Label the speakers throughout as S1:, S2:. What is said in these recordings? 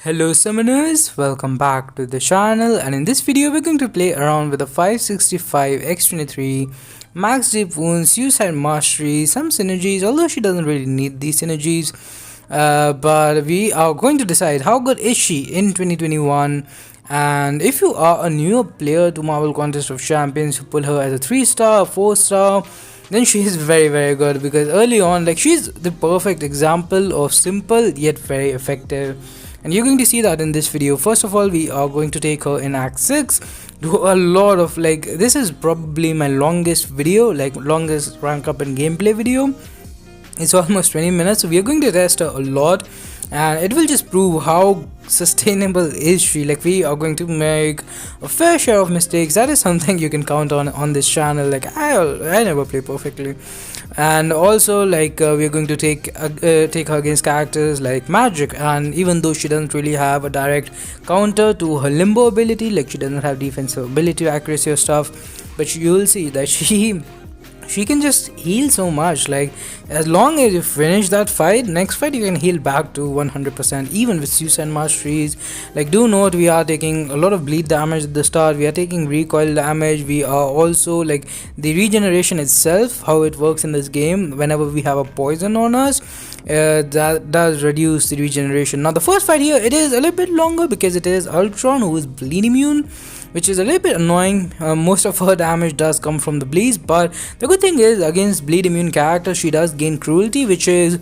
S1: Hello summoners, welcome back to the channel, and in this video we're going to play around with the 565 X-23 max deep wounds, suicide mastery, some synergies, although she doesn't really need these synergies, but we are going to decide how good is she in 2021. And if you are a newer player to Marvel Contest of Champions, you pull her as a 3-star, 4-star, then she is very good, because early on, like, she's the perfect example of simple yet very effective. And you're going to see that in this video. First of all, we are going to take her in Act 6, do a lot of, like, this is probably my longest video, like longest rank up and gameplay video. It's almost 20 minutes, so we are going to test her a lot, and it will just prove how sustainable is she. Like, we are going to make a fair share of mistakes. That is something you can count on this channel. Like, I never play perfectly. And also, like, we're going to take her against characters like Magic, and even though she doesn't really have a direct counter to her limbo ability, like she doesn't have defensive ability, accuracy or stuff, but you'll see that she can just heal so much. Like, as long as you finish that fight, next fight you can heal back to 100%, even with suicide masteries. Like, do note, we are taking a lot of bleed damage at the start, we are taking recoil damage, we are also, like, the regeneration itself, how it works in this game, whenever we have a poison on us, that does reduce the regeneration. Now the first fight here, it is a little bit longer because it is Ultron, who is bleed immune, which is a little bit annoying. Most of her damage does come from the bleeds, but the good thing is, against bleed immune characters, she does gain cruelty, which is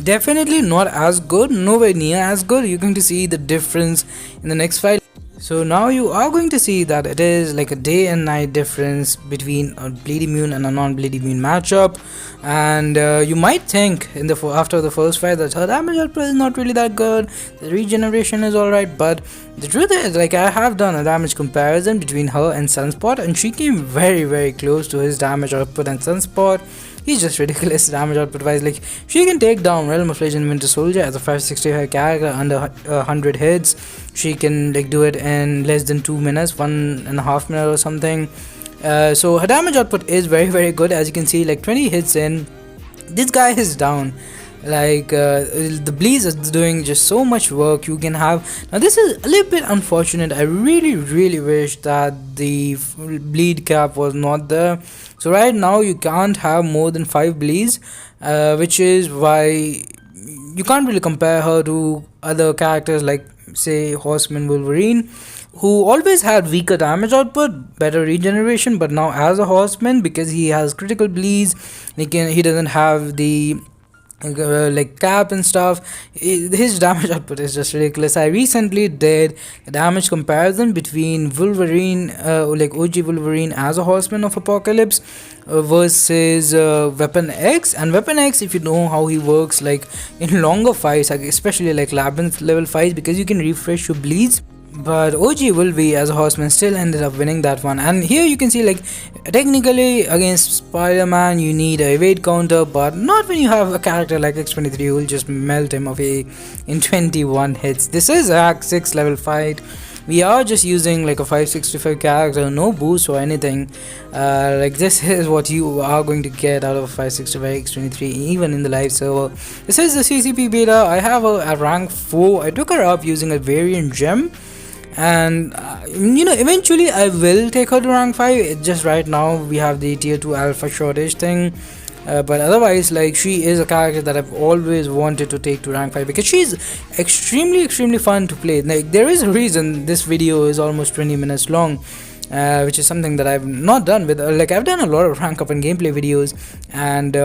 S1: definitely not as good, nowhere near as good. You're going to see the difference in the next fight. So now you are going to see that it is like a day and night difference between a bleed immune and a non-bleed immune matchup. And you might think after the first fight that her damage output is not really that good, the regeneration is alright, but the truth is, like, I have done a damage comparison between her and Sunspot, and she came very close to his damage output, and Sunspot, he's just ridiculous damage output wise. Like, she can take down Realm of Legends Winter Soldier as a 565 character under 100 hits. She can, like, do it in less than 2 minutes, 1.5 minutes or something. So her damage output is very good. As you can see, like, 20 hits in, this guy is down. Like, the bleeds is doing just so much work. You can have, now this is a little bit unfortunate. I really wish that the bleed cap was not there. So right now you can't have more than 5 bleeds, which is why you can't really compare her to other characters like, say, Horseman Wolverine, who always had weaker damage output, better regeneration, but now as a Horseman, because he has critical bleeds, he doesn't have the like cap and stuff, his damage output is just ridiculous. I recently did a damage comparison between Wolverine, like OG Wolverine as a Horseman of Apocalypse, versus Weapon X. And Weapon X, if you know how he works, like in longer fights, like especially like Labyrinth level fights, because you can refresh your bleeds. But OG Wolverine as a Horseman still ended up winning that one. And here you can see, like, technically against Spider-Man you need a evade counter, but not when you have a character like X-23 who will just melt him away in 21 hits. This is Act 6 level fight. We are just using like a 565 character, no boost or anything. Like, this is what you are going to get out of 565 X-23 even in the live server. This is the CCP beta. I have her at rank 4. I took her up using a variant gem, and you know, eventually I will take her to rank 5. It's just right now we have the tier 2 alpha shortage thing, but otherwise, like, she is a character that I've always wanted to take to rank 5 because she's extremely fun to play. Like, there is a reason this video is almost 20 minutes long, which is something that I've not done with, like, I've done a lot of rank up and gameplay videos, and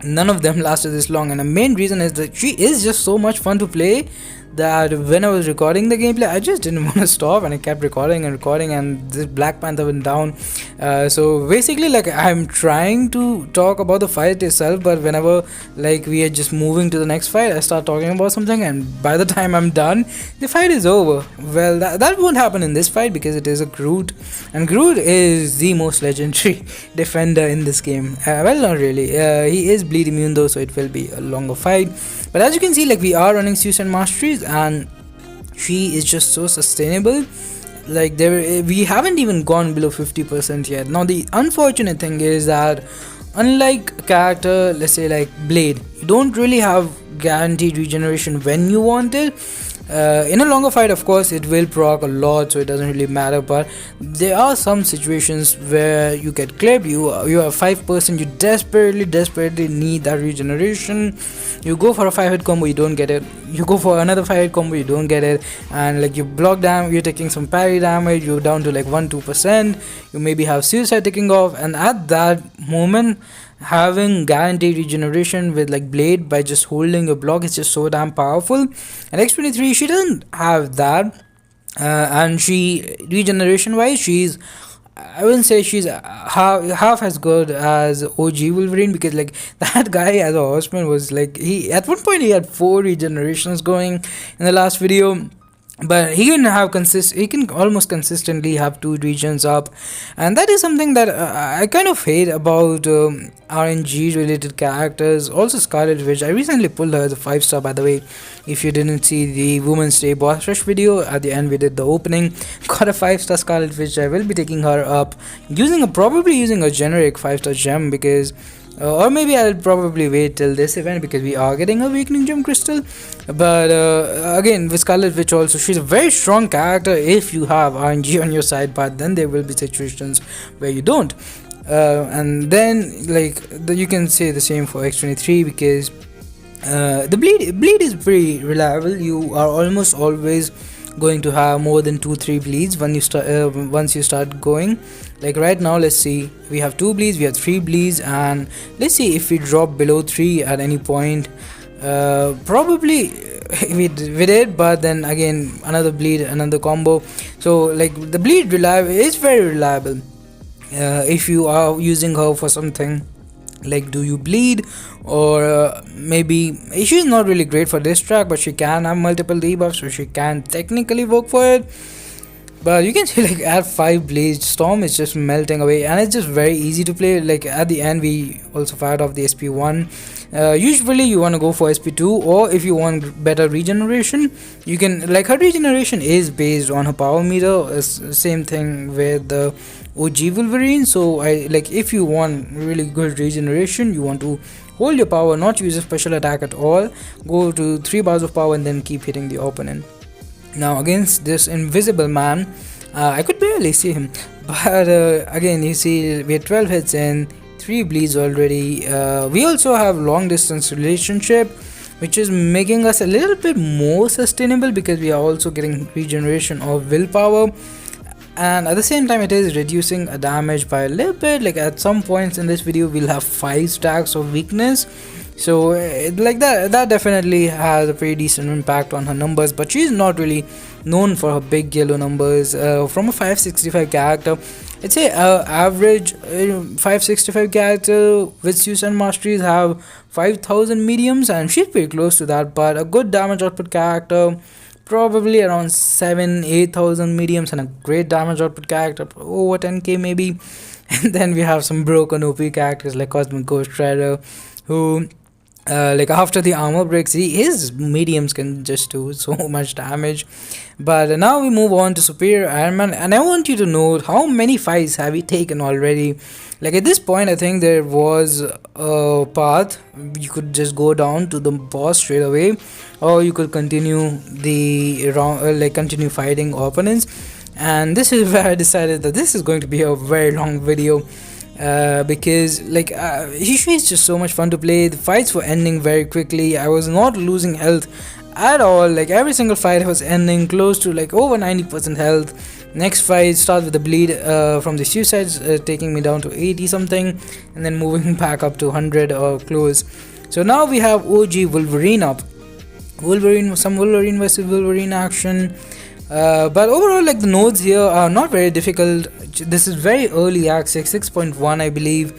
S1: none of them lasted this long. And the main reason is that she is just so much fun to play that when I was recording the gameplay, I just didn't want to stop, and I kept recording, and this Black Panther went down. So basically, like, I'm trying to talk about the fight itself, but whenever, like, we are just moving to the next fight, I start talking about something, and by the time I'm done, the fight is over. Well, that won't happen in this fight because it is a Groot, and Groot is the most legendary defender in this game. Well, not really. He is bleed immune though, so it will be a longer fight. But as you can see, like, we are running suicide masteries, and she is just so sustainable. Like, we haven't even gone below 50% yet. Now the unfortunate thing is that, unlike a character, let's say like Blade, you don't really have guaranteed regeneration when you want it. In a longer fight, of course, it will proc a lot, so it doesn't really matter, but there are some situations where you get clipped, you are 5%, you desperately need that regeneration. You go for a 5-hit combo, you don't get it. You go for another 5-hit combo, you don't get it, and like you block damage, you're taking some parry damage, you're down to like 1-2%, you maybe have suicide ticking off, and at that moment, having guaranteed regeneration with like blade by just holding your block is just so damn powerful. And X-23, she doesn't have that, and she, regeneration wise, she's, I wouldn't say she's half as good as OG Wolverine, because like that guy as a horseman was like, he at one point he had 4 regenerations going in the last video, but he can have he can almost consistently have 2 regions up, and that is something that I kind of hate about RNG related characters. Also Scarlet Witch, I recently pulled her as a 5-star, by the way. If you didn't see the Women's Day boss rush video, at the end we did the opening, got a 5-star Scarlet Witch. I will be taking her up probably using a generic 5-star gem, because or maybe I'll probably wait till this event, because we are getting a Awakening Gem Crystal. But again, with Scarlet Witch also, she's a very strong character if you have RNG on your side, but then there will be situations where you don't. And then like you can say the same for X-23, because the bleed is pretty reliable. You are almost always going to have more than 2-3 bleeds when you start once you start going. Like right now, let's see, we have 2 bleeds, we have 3 bleeds, and let's see if we drop below 3 at any point. Probably we did, but then again another bleed, another combo. So like the bleed is very reliable if you are using her for something like do you bleed, or maybe she's not really great for this track, but she can have multiple debuffs, so she can technically work for it. But you can see like at 5 bleeds, Storm is just melting away, and it's just very easy to play. Like at the end we also fired off the SP1. Usually you want to go for SP2, or if you want better regeneration, you can, like, her regeneration is based on her power meter. Same thing with the OG Wolverine. So if you want really good regeneration, you want to hold your power, not use a special attack at all, go to 3 bars of power and then keep hitting the opponent. Now against this invisible man, I could barely see him, but again you see we had 12 hits in, 3 bleeds already. We also have long distance relationship, which is making us a little bit more sustainable, because we are also getting regeneration of willpower, and at the same time it is reducing a damage by a little bit. Like at some points in this video we'll have 5 stacks of weakness, so like that definitely has a pretty decent impact on her numbers. But she's not really known for her big yellow numbers. From a 565 character, I'd say average 565 character with suicide masteries have 5000 mediums, and she's pretty close to that. But a good damage output character, probably around 7-8,000 mediums, and a great damage output character over 10k maybe. And then we have some broken OP characters like Cosmic Ghost Rider, who like after the armor breaks, his mediums can just do so much damage. But now we move on to Superior Iron Man, and I want you to know how many fights have we taken already. Like at this point I think there was a path, you could just go down to the boss straight away, or you could continue the round, continue fighting opponents. And this is where I decided that this is going to be a very long video, because she's just so much fun to play. The fights were ending very quickly. I was not losing health at all. Like every single fight was ending close to like over 90% health. Next fight starts with the bleed from the suicides, taking me down to 80 something, and then moving back up to 100 or close. So now we have OG Wolverine up. Some Wolverine versus Wolverine action. But overall, like, the nodes here are not very difficult. This is very early Act 6.1 I believe,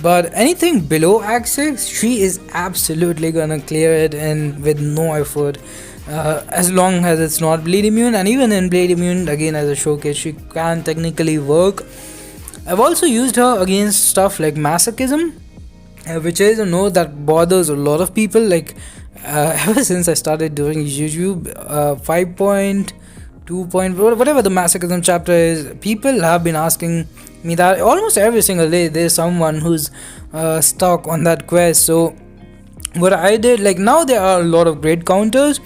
S1: but anything below Act 6 she is absolutely gonna clear it in with no effort, as long as it's not bleed immune. And even in bleed immune, again as a showcase, she can technically work. I've also used her against stuff like masochism, which is a node that bothers a lot of people. Like ever since I started doing YouTube, 5.2 whatever the masochism chapter is, people have been asking me that almost every single day. There's someone who's stuck on that quest. So what I did, like now there are a lot of great counters,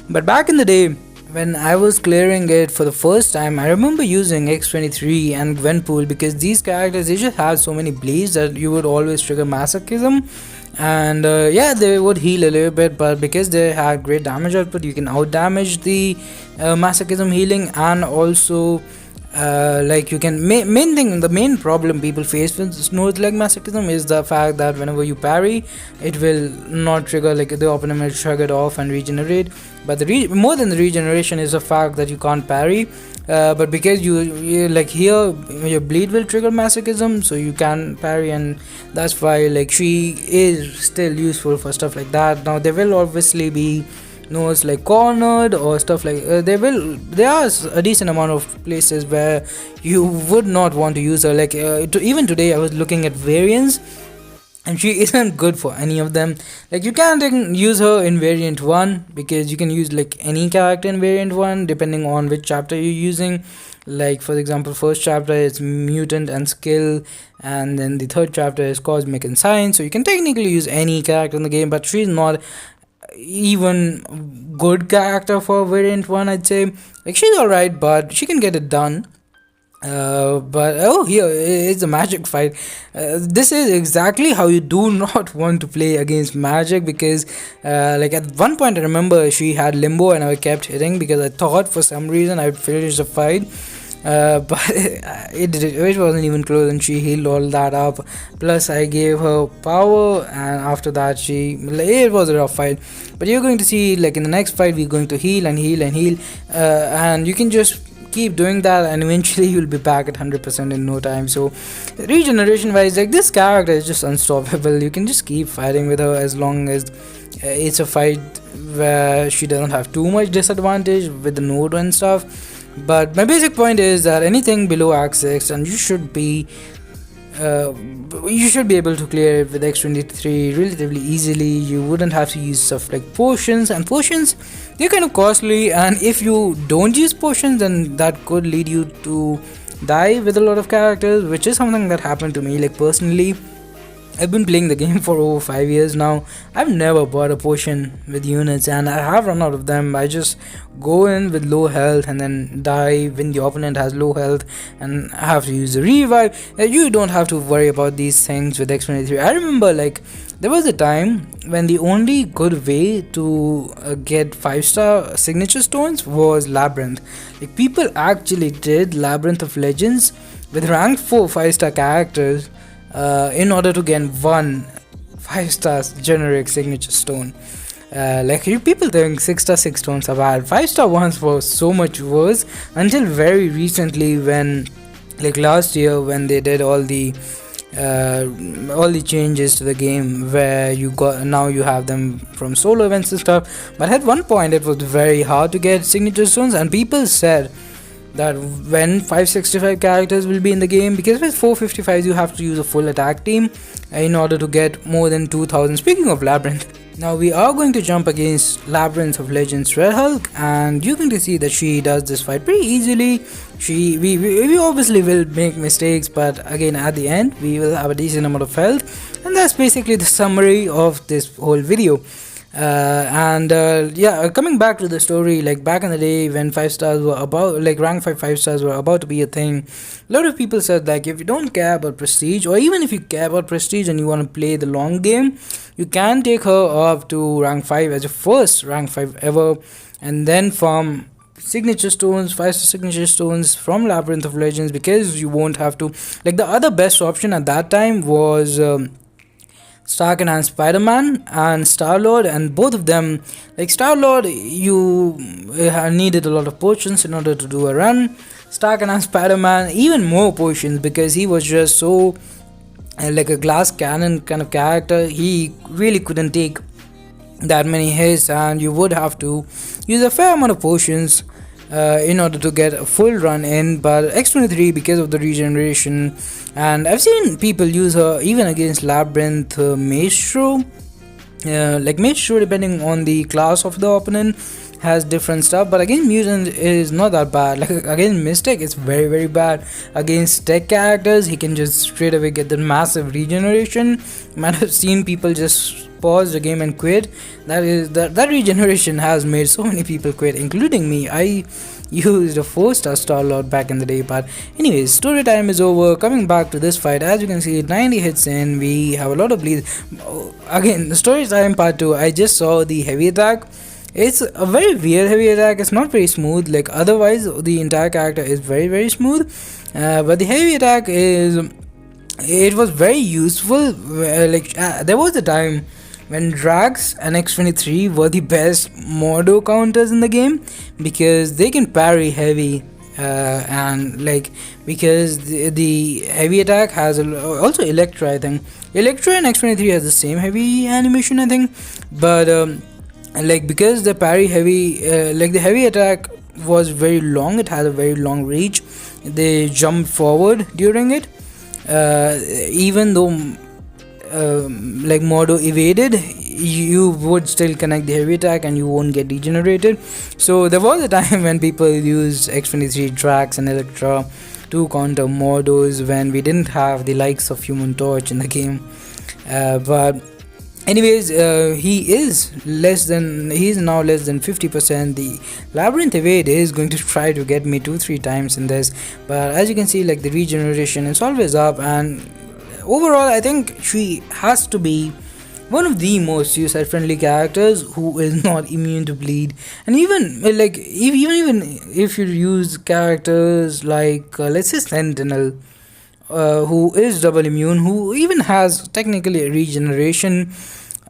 S1: but back in the day when I was clearing it for the first time, I remember using X-23 and Gwenpool because these characters, they just had so many bleeds that you would always trigger masochism. And yeah, they would heal a little bit, but because they had great damage output, you can out damage the masochism healing. And also like you can the main problem people face with Snows like masochism is the fact that whenever you parry, it will not trigger, like the opponent will shrug it off and regenerate. But the more than the regeneration is the fact that you can't parry, but because you like here your bleed will trigger masochism, so you can parry, and that's why like she is still useful for stuff like that. Now there will obviously be nodes like cornered or stuff like there are a decent amount of places where you would not want to use her, like even today I was looking at variants and she isn't good for any of them. Like you can't use her in variant 1 because you can use like any character in variant 1 depending on which chapter you're using. Like for example, first chapter is mutant and skill, and then the third chapter is cosmic and science, so you can technically use any character in the game, but she's not even good character for variant 1, I'd say. Like she's alright, but she can get it done. But oh, here is a magic fight. This is exactly how you do not want to play against magic, because like at one point I remember she had limbo and I kept hitting because I thought for some reason I would finish the fight. But it wasn't even close, and she healed all that up. Plus I gave her power, and after that it was a rough fight. But you're going to see, like in the next fight, we're going to heal and heal and heal, and you can just keep doing that, and eventually you'll be back at 100% in no time. So regeneration wise, like this character is just unstoppable. You can just keep fighting with her as long as it's a fight where she doesn't have too much disadvantage with the node and stuff. But my basic point is that anything below Axe and you should be able to clear it with X-23 relatively easily. You wouldn't have to use stuff like potions, and potions, they're kind of costly, and if you don't use potions, then that could lead you to die with a lot of characters, which is something that happened to me. Like personally, I've been playing the game for over 5 years now. I've never bought a potion with units, and I have run out of them. I just go in with low health and then die when the opponent has low health, and I have to use a revive. You don't have to worry about these things with X-23. I remember like there was a time when the only good way to get 5-star signature stones was Labyrinth. Like people actually did Labyrinth of Legends with rank 4 5-star characters in order to gain one 5-star generic signature stone. Like people think 6-star 6 stones are bad. 5-star ones were so much worse until very recently, when like last year when they did all the changes to the game, where you have them from solo events and stuff. But at one point it was very hard to get signature stones, and people said that when 565 characters will be in the game, because with 455 you have to use a full attack team in order to get more than 2000. Speaking of Labyrinth, now we are going to jump against Labyrinth of Legends Red Hulk, and you're going to see that she does this fight pretty easily. We obviously will make mistakes, but again at the end we will have a decent amount of health, and that's basically the summary of this whole video. Yeah, coming back to the story, like back in the day when 5 stars were about, like rank 5 stars were about to be a thing, a lot of people said like if you don't care about prestige, or even if you care about prestige and you want to play the long game, you can take her up to rank 5 as your first rank 5 ever, and then farm signature stones, 5-star signature stones from Labyrinth of Legends, because you won't have to, like the other best option at that time was Stark and Spider-Man and Star-Lord, and both of them, like Star-Lord, you needed a lot of potions in order to do a run. Stark and Spider-Man, even more potions, because he was just so like a glass cannon kind of character. He really couldn't take that many hits, and you would have to use a fair amount of potions in order to get a full run in. But X-23, because of the regeneration, and I've seen people use her even against Labyrinth Maestro. Like Maestro, depending on the class of the opponent, has different stuff, but against Mutant is not that bad. Like against Mystic it's very very bad. Against tech characters he can just straight away get the massive regeneration. You might have seen people just paused the game and quit. That regeneration has made so many people quit, including me. I used a 4-star Star-Lord back in the day. But anyways, story time is over. Coming back to this fight, as you can see, 90 hits in, we have a lot of bleed. Again, the story time part 2, I just saw the heavy attack. It's a very weird heavy attack. It's not very smooth. Like otherwise the entire character is very smooth, but the heavy attack is, it was very useful. There was a time when Drax and X-23 were the best Mordo counters in the game, because they can parry heavy, and like, because the heavy attack has also Electra. I think Electra and X-23 has the same heavy animation, I think, but like, because the parry heavy, like the heavy attack was very long, it had a very long reach, they jumped forward during it, even though like Mordo evaded, you would still connect the heavy attack and you won't get degenerated. So there was a time when people used X-23, Drax and Electra to counter Mordos when we didn't have the likes of Human Torch in the game, but anyways, he is now less than 50%. The Labyrinth evade is going to try to get me 2-3 times in this, but as you can see, like, the regeneration is always up, and overall I think she has to be one of the most suicide friendly characters who is not immune to bleed. And even like, even if you use characters like let's say Sentinel, who is double immune, who even has technically a regeneration,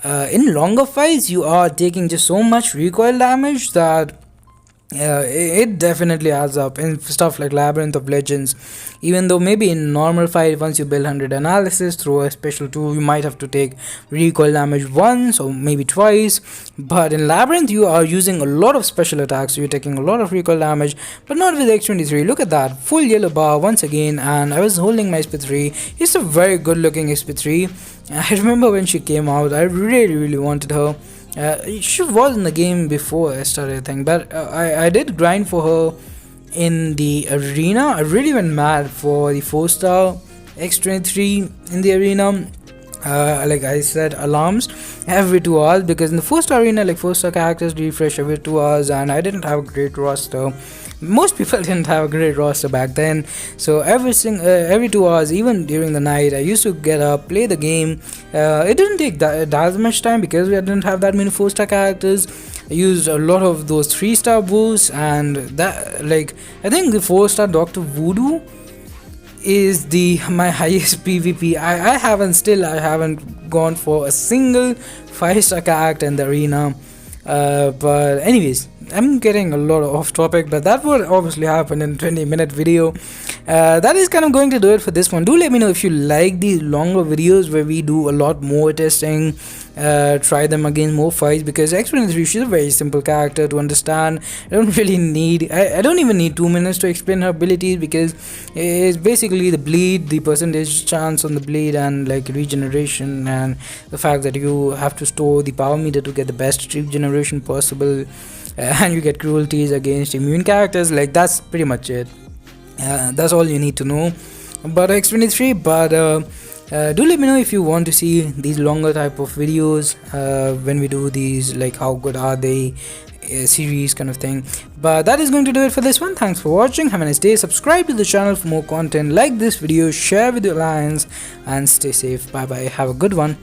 S1: in longer fights you are taking just so much recoil damage that it definitely adds up in stuff like Labyrinth of Legends. Even though maybe in normal fight, once you build 100 analysis through a special tool, you might have to take recoil damage once or maybe twice, but in Labyrinth you are using a lot of special attacks, so you're taking a lot of recoil damage, but not with X-23. Look at that, full yellow bar once again, and I was holding my SP3. It's a very good looking SP3. I remember when she came out, I really wanted her. She was in the game before I started, I think, but I did grind for her in the arena. I really went mad for the 4-star X-23 in the arena. Like I set alarms every 2 hours, because in the 4-star arena, like, 4-star characters refresh every 2 hours, and I didn't have a great roster. Most people didn't have a great roster back then, so every 2 hours, even during the night, I used to get up, play the game. It didn't take that much time because we didn't have that many 4-star characters. I used a lot of those 3-star boosts, and that, like, I think the 4-star Dr. Voodoo is my highest PvP. I haven't gone for a single 5-star character in the arena. But anyways, I'm getting a lot off topic, but that would obviously happen in a 20-minute video. That is kind of going to do it for this one. Do let me know if you like these longer videos where we do a lot more testing, try them against more fights, because X-23, she's a very simple character to understand. I don't even need 2 minutes to explain her abilities, because it's basically the bleed, the percentage chance on the bleed, and like regeneration, and the fact that you have to store the power meter to get the best regeneration possible, and you get cruelties against immune characters. Like, that's pretty much it. That's all you need to know about X-23. But do let me know if you want to see these longer type of videos when we do these, like, how good are they series kind of thing. But that is going to do it for this one. Thanks for watching. Have a nice day. Subscribe to the channel for more content. Like this video, share with your alliance, and stay safe. Bye bye. Have a good one.